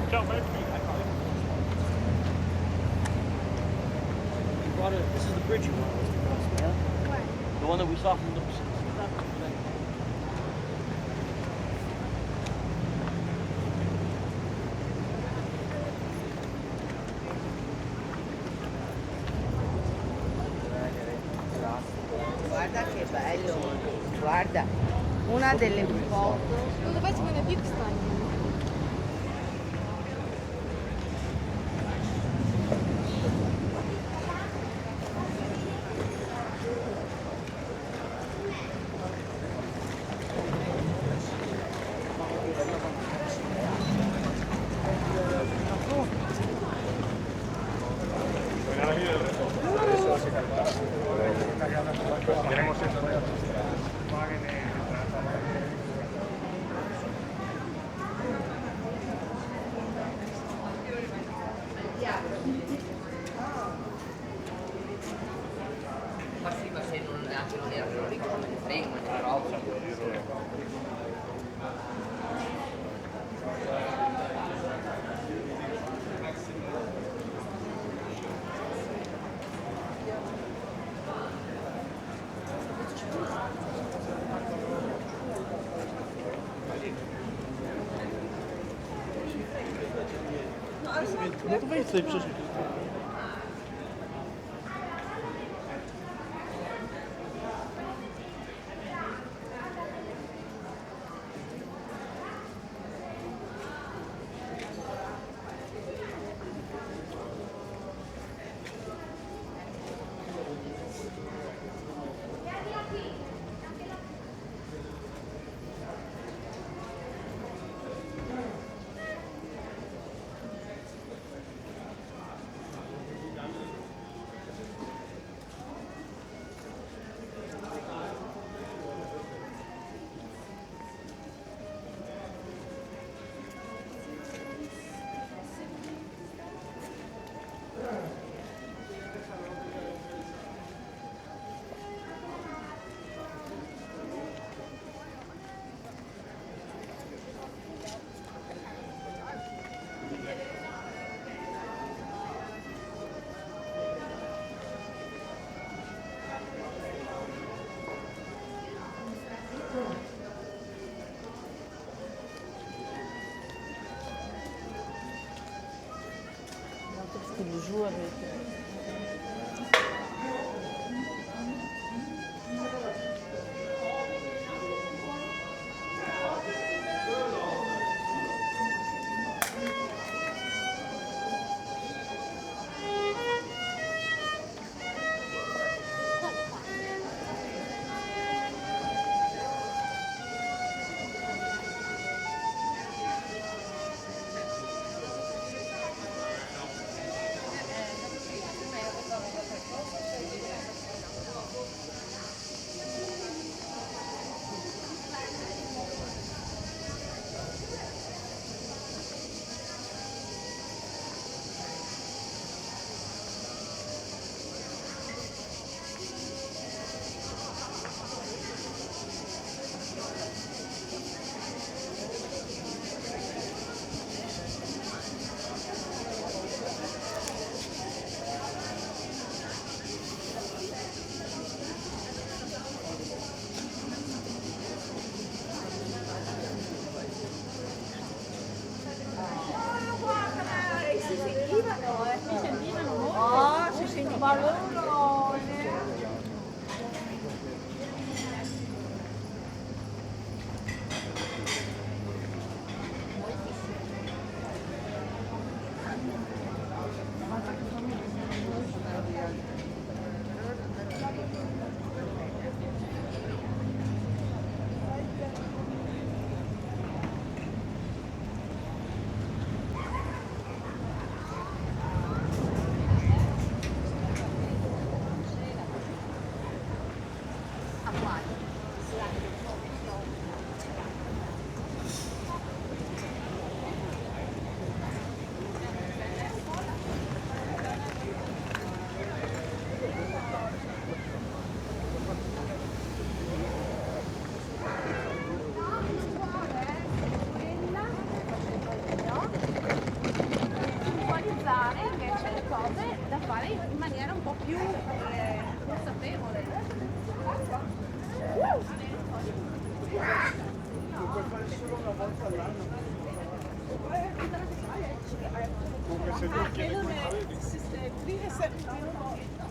Ciao, man. This is the bridge you want us to cross, yeah? Where? The one that we saw from the... Guarda che bello, guarda, una delle foto. Ну давайте мы на пик встанем. Ma sì, ma se non, anche non era lì, cosa me ne frega, ma che roba. No to wejdź sobie przecież.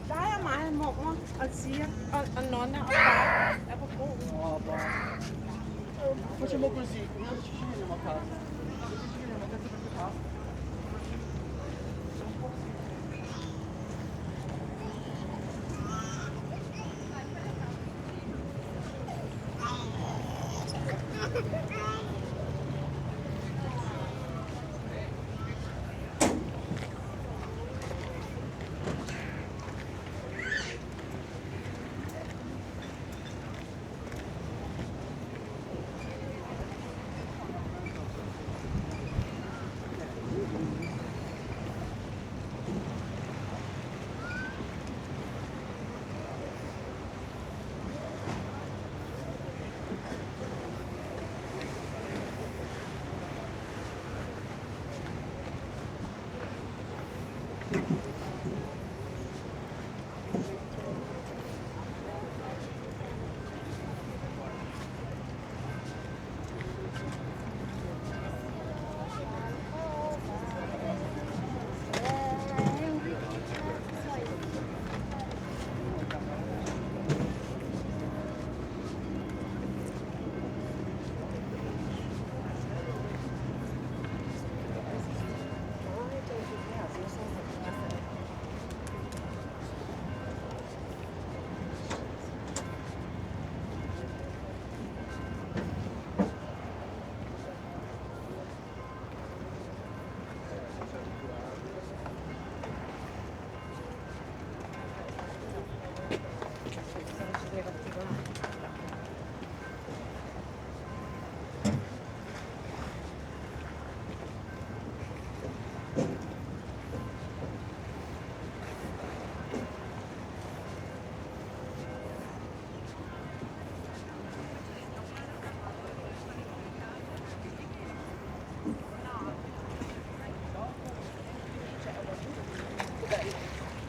Der er mig, mormor og Sia og Nonna og far er på broen. Facciamo così, non ci scegliamo a casa. Ci scegliamo a casa per casa.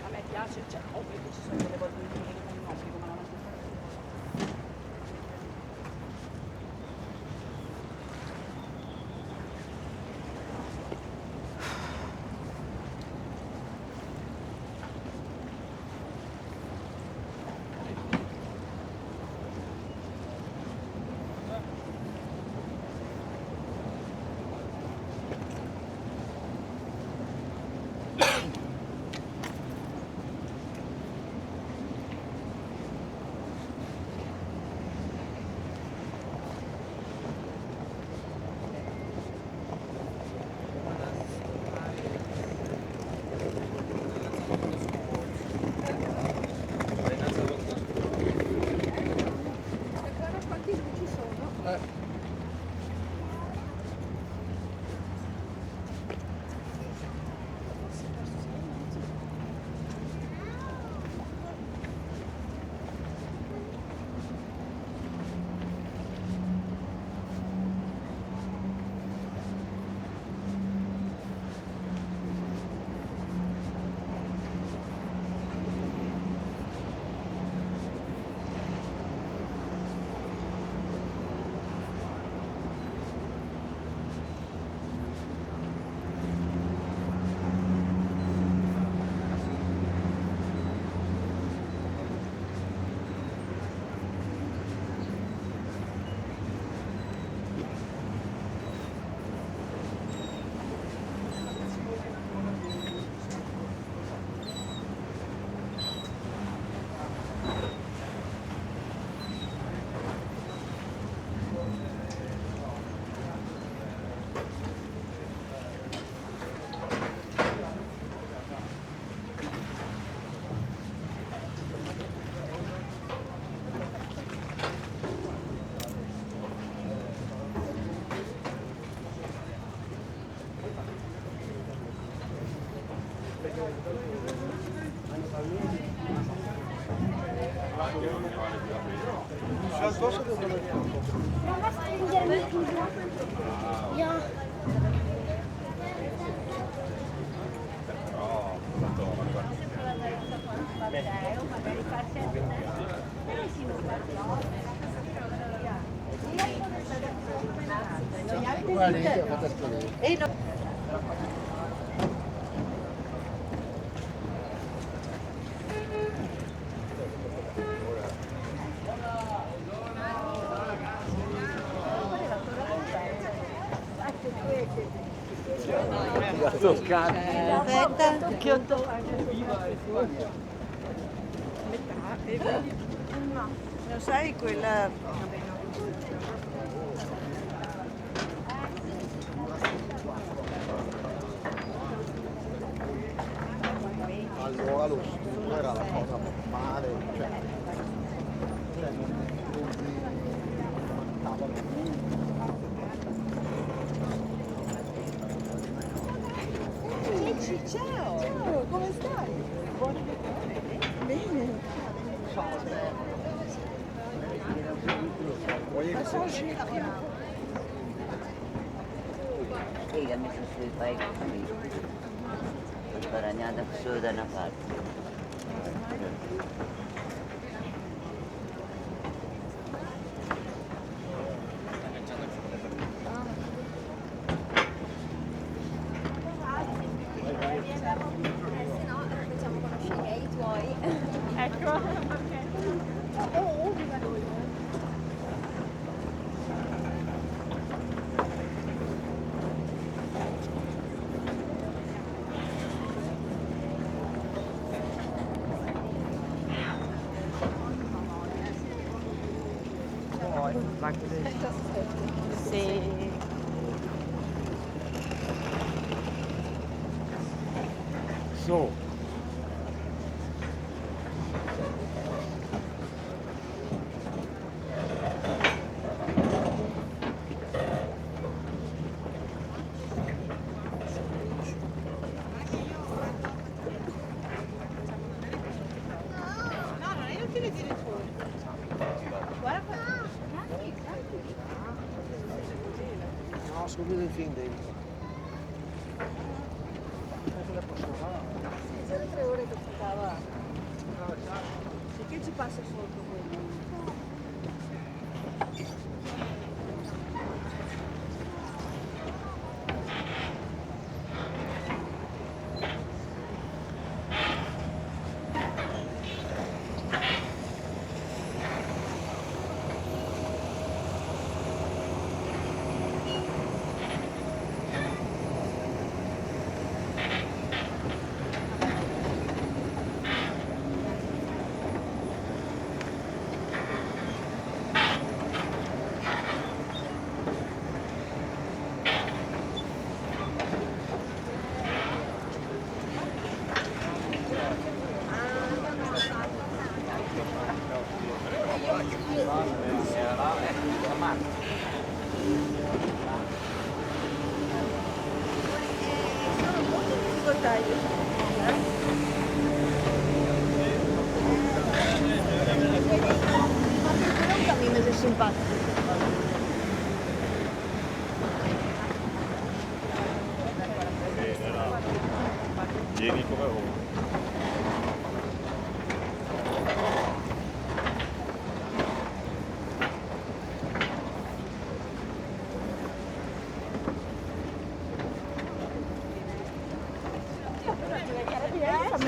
A me piace, cioè, ovvio che ci sono delle volte in cui non è un obbligo, ma non è Quanti ci sono? Ja. Guarda, io ho fatto scolare. Aspetta, che ho no, lo sai quella. Allora lo studio era la cosa normale, cioè Ciao! Ciao, come stai? Bene. Sì, ha messo sui paesi qui. Ho sbaragliato solo da una parte. Se no, facciamo conoscere i tuoi. Ecco, ok. Sì. so. No, non è inutile dire tu. Guarda qua. No, subito il film devi. Sono 3 ore che ci stava. Sì, che ci passa sotto quello? Simpatico. Vieni come vuoi.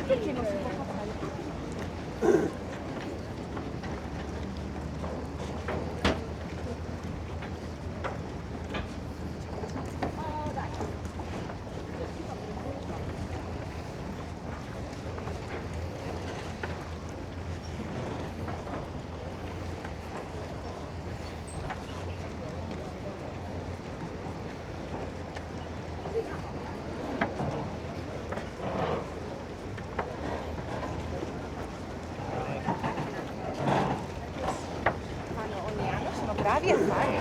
Perché non si può fare? Ogni anno sono bravi a fare.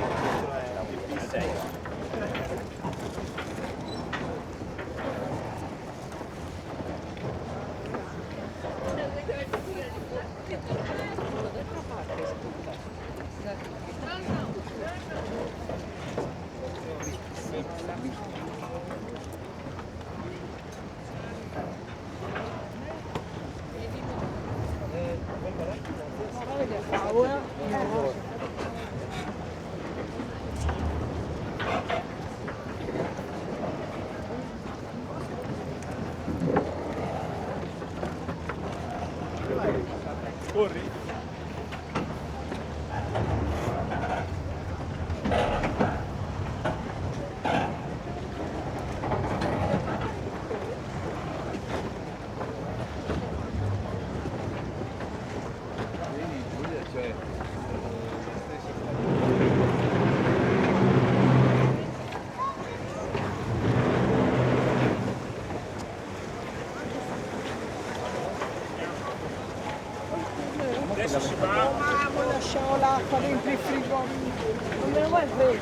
corri? Vedi, Giulia, cioè, la stessa. Adesso si va. Ma lasciamo l'acqua dentro il frigo. Non me lo vuoi prendere?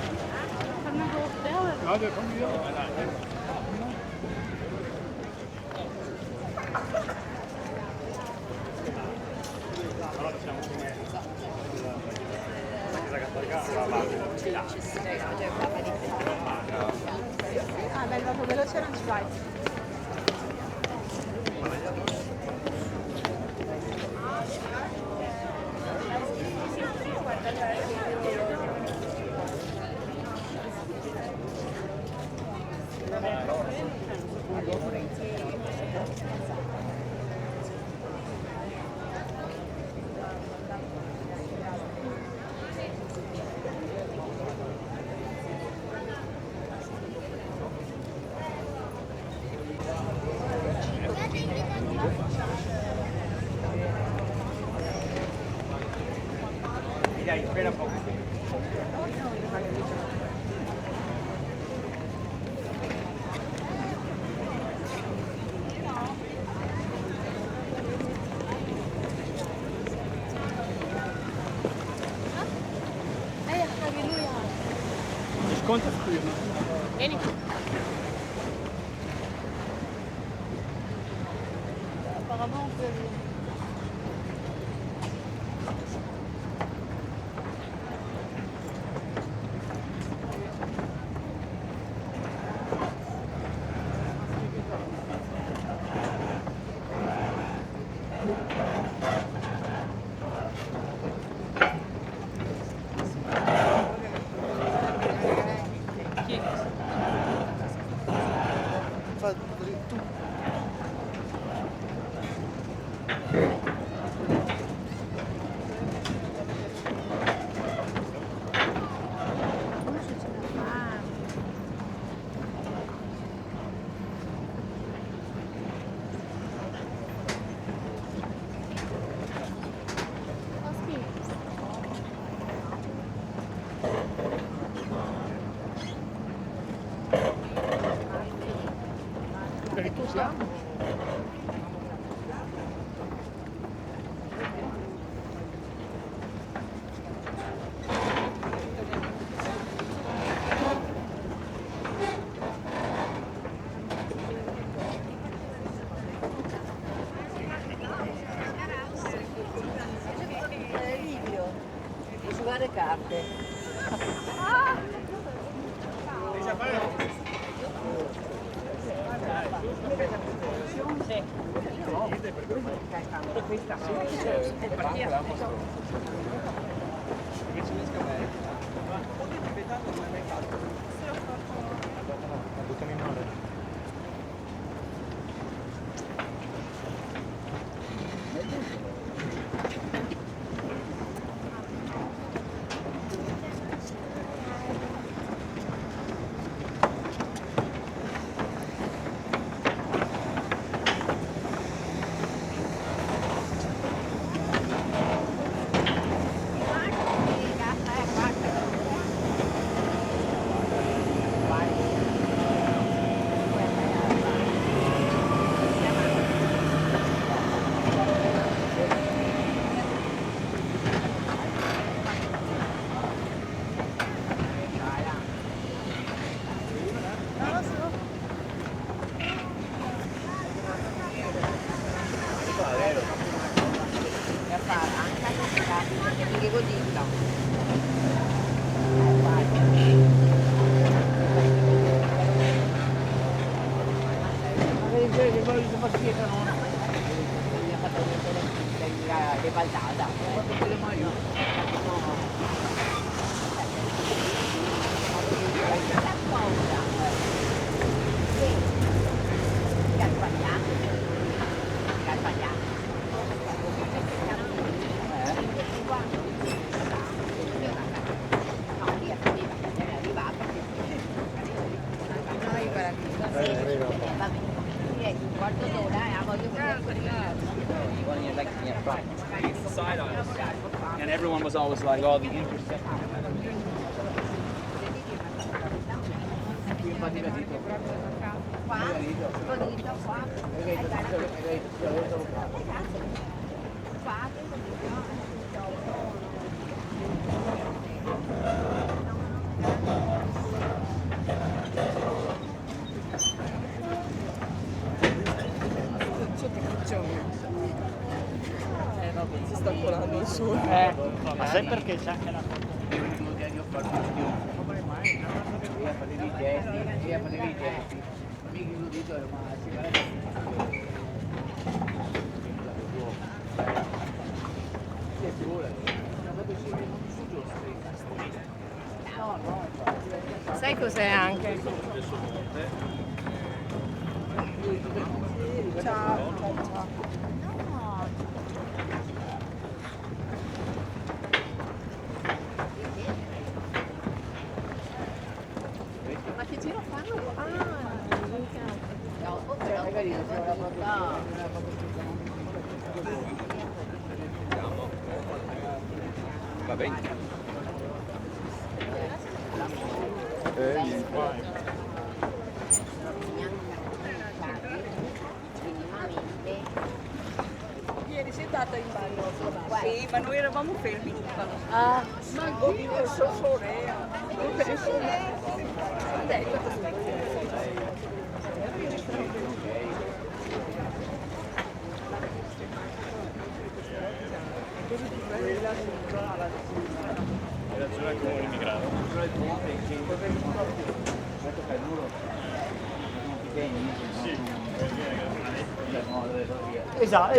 No, devo farmi io. Ah, beh, dopo veloce non ci vai. Dai, spera un po'. Sconto qui. Vieni. Apparemment, on peut... Fa dritto. Livio, giocare carte. Buttami in mare. Che godita. Le balzata. And everyone was always like, oh, the intersection. Vabbè, si sta colando il sole. Ma sai perché c'è anche la Sai cos'è anche? Ciao, ciao, ciao. Ma che giro fanno? Dopo però no. Va bene. Ieri sei andata in bagno? Sì, ma noi eravamo fermi. Ah, Ma io sono Sorea. relazione con un immigrato. Esatto.